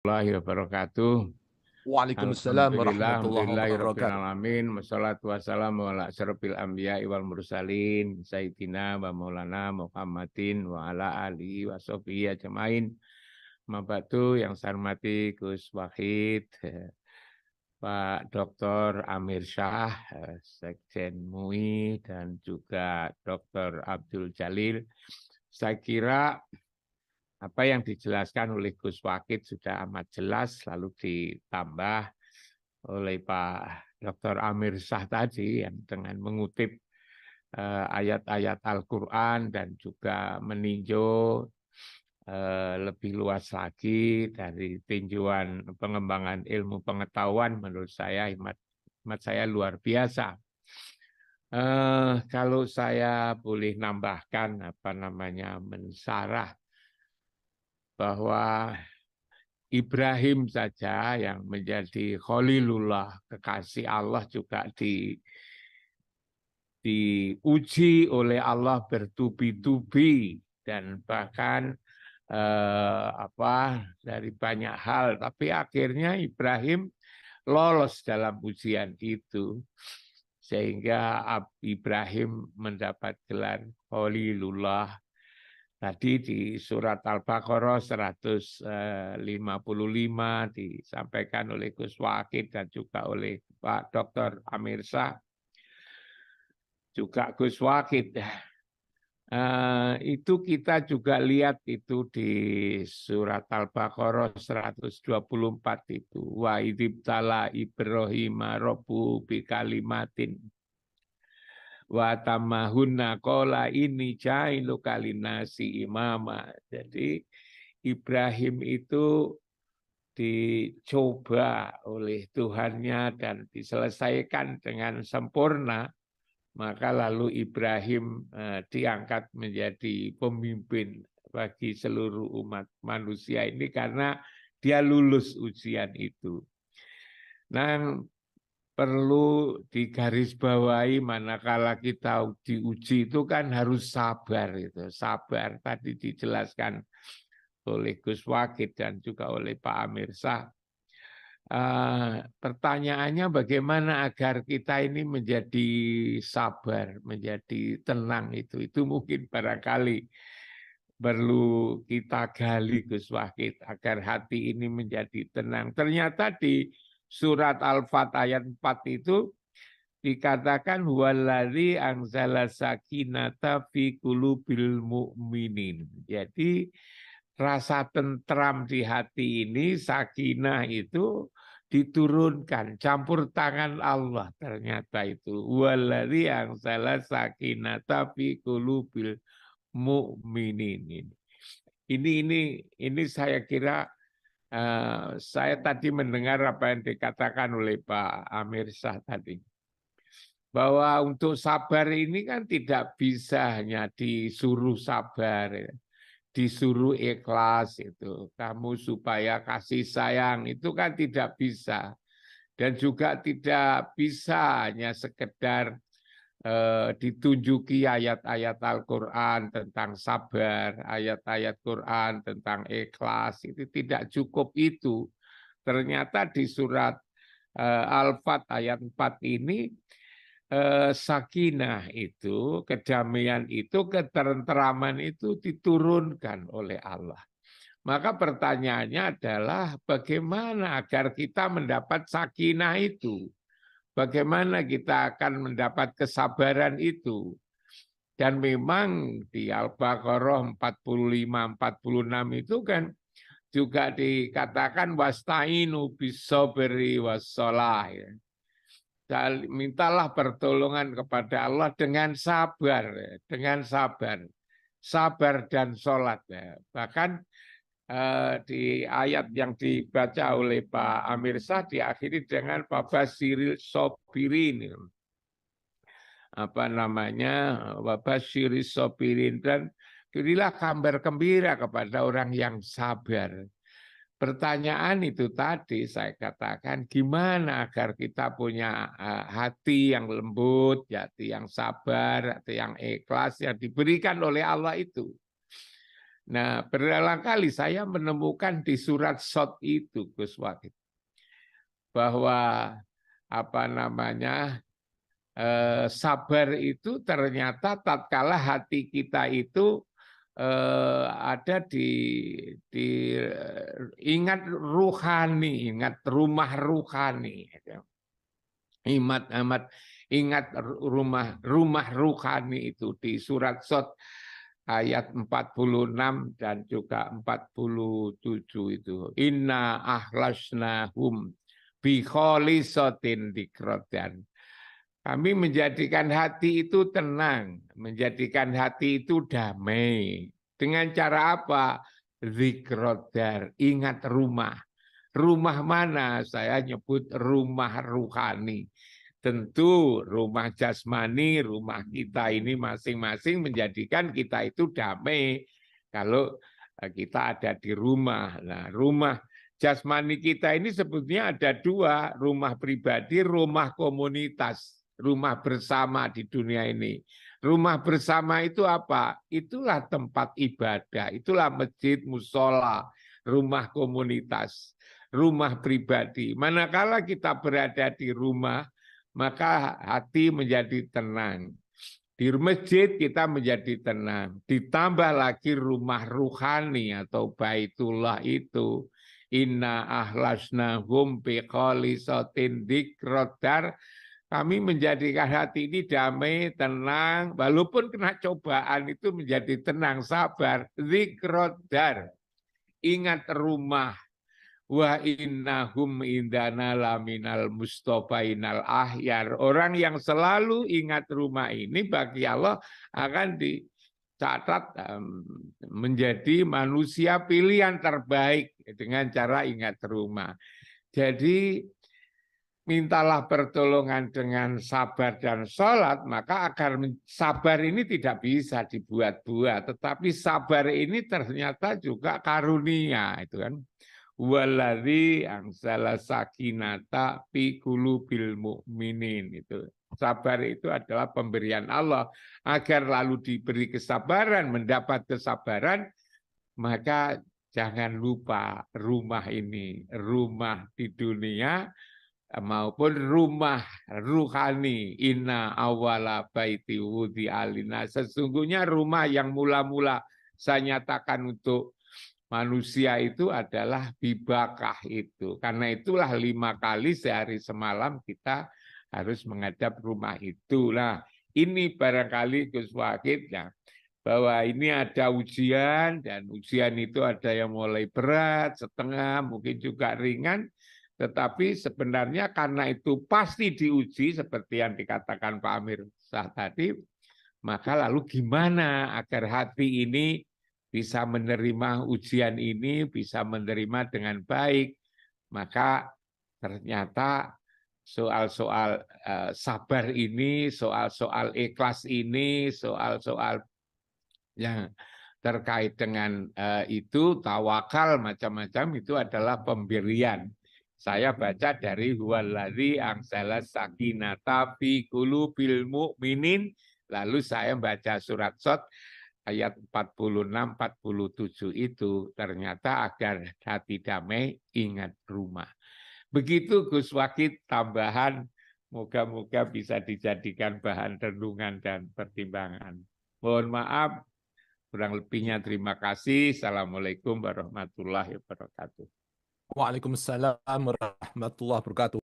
Warahmatullahi wabarakatuh. Waalaikumsalam Alhamdulillah, warahmatullahi alhamdulillahirabbil wabarakatuh. alamin. Wassalatu wassalamu ala asyrofil anbiya'i wal mursalin sayyidina wa maulana Muhammadin wa ala alihi wa sahbihi ajmain. Mabatu yang saya hormati Gus Wahid, Pak Dr. Amir Syah, Sekjen MUI, dan juga Dr. Abdul Jalil. Saya kira apa yang dijelaskan oleh Gus Wahid sudah amat jelas, lalu ditambah oleh Pak Dr. Amir Syah tadi yang dengan mengutip ayat-ayat Al-Quran dan juga meninjau lebih luas lagi dari tinjauan pengembangan ilmu pengetahuan, menurut saya hemat saya luar biasa. Kalau saya boleh nambahkan mensarah bahwa Ibrahim saja yang menjadi Khalilullah, kekasih Allah, juga diuji oleh Allah bertubi-tubi dan bahkan dari banyak hal, tapi akhirnya Ibrahim lolos dalam ujian itu sehingga Ibrahim mendapat gelar Khalilullah. Tadi di surat Al-Baqarah 155 disampaikan oleh Gus Wahid dan juga oleh Pak Dr. Amir Syah, juga Gus Wahid. Itu kita juga lihat itu di surat Al-Baqarah 124 itu. Wa idzibtala Ibrahim rabbu bikalimatin wa tamahunna qala ini jailu kalinasi imama. Jadi Ibrahim itu dicoba oleh Tuhannya dan diselesaikan dengan sempurna, maka lalu Ibrahim diangkat menjadi pemimpin bagi seluruh umat manusia ini karena dia lulus ujian itu. Nah, perlu digarisbawahi manakala kita diuji itu kan harus sabar itu. Sabar tadi dijelaskan oleh Gus Wahid dan juga oleh Pak Amir Syah. Pertanyaannya bagaimana agar kita ini menjadi sabar, menjadi tenang itu mungkin barangkali perlu kita gali Gus Wahid agar hati ini menjadi tenang. Ternyata di surat Al-Fat ayat 4 itu dikatakan wallazi anzala sakinata fi qulubil mu'minin. Jadi rasa tentram di hati ini, sakinah itu diturunkan, campur tangan Allah ternyata itu. Wallazi anzala sakinata fi qulubil mu'minin. Ini saya kira saya tadi mendengar apa yang dikatakan oleh Pak Amir Syah tadi, bahwa untuk sabar ini kan tidak bisa hanya disuruh sabar, disuruh ikhlas itu, kamu supaya kasih sayang, itu kan tidak bisa. Dan juga tidak bisa hanya sekedar ditunjuki ayat-ayat Al-Quran tentang sabar, ayat-ayat Quran tentang ikhlas, itu tidak cukup itu. Ternyata di surat Al-Fat ayat 4 ini sakinah itu, kedamaian itu, ketenteraman itu diturunkan oleh Allah. Maka pertanyaannya adalah bagaimana agar kita mendapat sakinah itu? Bagaimana kita akan mendapat kesabaran itu? Dan memang di Al-Baqarah 45-46 itu kan juga dikatakan wasta'inu bis-sabri was-shalah. Mintalah pertolongan kepada Allah dengan sabar, sabar dan sholat. Bahkan di ayat yang dibaca oleh Pak Amir Syah diakhiri dengan Babasiril Sobirin, Babasiril Sobirin, dan berilah kabar gembira kepada orang yang sabar. Pertanyaan itu tadi saya katakan, gimana agar kita punya hati yang lembut, hati yang sabar, hati yang ikhlas yang diberikan oleh Allah itu. Nah, berulang kali saya menemukan di surat Shot itu, Gus Wakid, bahwa apa namanya sabar itu ternyata tatkala hati kita itu ada di ingat ruhani, ingat rumah ruhani. Ingat rumah ruhani itu di surat Shot ayat 46 dan juga 47 itu. Inna ahlasnahum bi kholisatin dzikrodan. Kami menjadikan hati itu tenang, menjadikan hati itu damai. Dengan cara apa? Dzikrodar, ingat rumah. Rumah mana? Saya nyebut rumah ruhani. Tentu rumah jasmani, rumah kita ini masing-masing menjadikan kita itu damai. Kalau kita ada di rumah. Nah, rumah jasmani kita ini sebetulnya ada dua, rumah pribadi, rumah komunitas, rumah bersama di dunia ini. Rumah bersama itu apa? Itulah tempat ibadah, itulah masjid, musola, rumah komunitas, rumah pribadi. Manakala kita berada di rumah, maka hati menjadi tenang. Di masjid kita menjadi tenang. Ditambah lagi rumah ruhani atau baitullah itu. Inna ahlasnahum biqolisatin dzikrodar. Kami menjadikan hati ini damai, tenang. Walaupun kena cobaan itu menjadi tenang, sabar. Dzikrodar. Ingat rumah. Wa innahum indana laminal mustofainal ahyar. Orang yang selalu ingat rumah ini bagi Allah akan dicatat menjadi manusia pilihan terbaik dengan cara ingat rumah. Jadi mintalah pertolongan dengan sabar dan sholat, maka agar sabar ini tidak bisa dibuat-buat, tetapi sabar ini ternyata juga karunia, itu kan. Waladzi anzala sakinata fi qulubil mu'minin, itu. Sabar itu adalah pemberian Allah agar lalu diberi kesabaran, mendapat kesabaran, maka jangan lupa rumah ini, rumah di dunia maupun rumah ruhani. Inna awala baiti wudi alina. Sesungguhnya rumah yang mula-mula saya nyatakan untuk manusia itu adalah bibakah itu. Karena itulah 5 kali sehari semalam kita harus menghadap rumah itu. Nah, ini barangkali Gus Wakid ya, bahwa ini ada ujian, dan ujian itu ada yang mulai berat, setengah, mungkin juga ringan, tetapi sebenarnya karena itu pasti diuji seperti yang dikatakan Pak Amir Shah tadi, maka lalu gimana agar hati ini bisa menerima ujian ini, bisa menerima dengan baik. Maka ternyata soal-soal sabar ini, soal-soal ikhlas ini, soal-soal yang terkait dengan itu, tawakal, macam-macam, itu adalah pemberian. Saya baca dari huwallazi anzala sakinata fi qulubil mu'minin, lalu saya baca surat Shot ayat 46-47 itu, ternyata agar hati damai ingat rumah. Begitu Gus Wakid, tambahan, moga-moga bisa dijadikan bahan renungan dan pertimbangan. Mohon maaf, kurang lebihnya terima kasih. Assalamualaikum warahmatullahi wabarakatuh. Waalaikumsalam warahmatullahi wabarakatuh.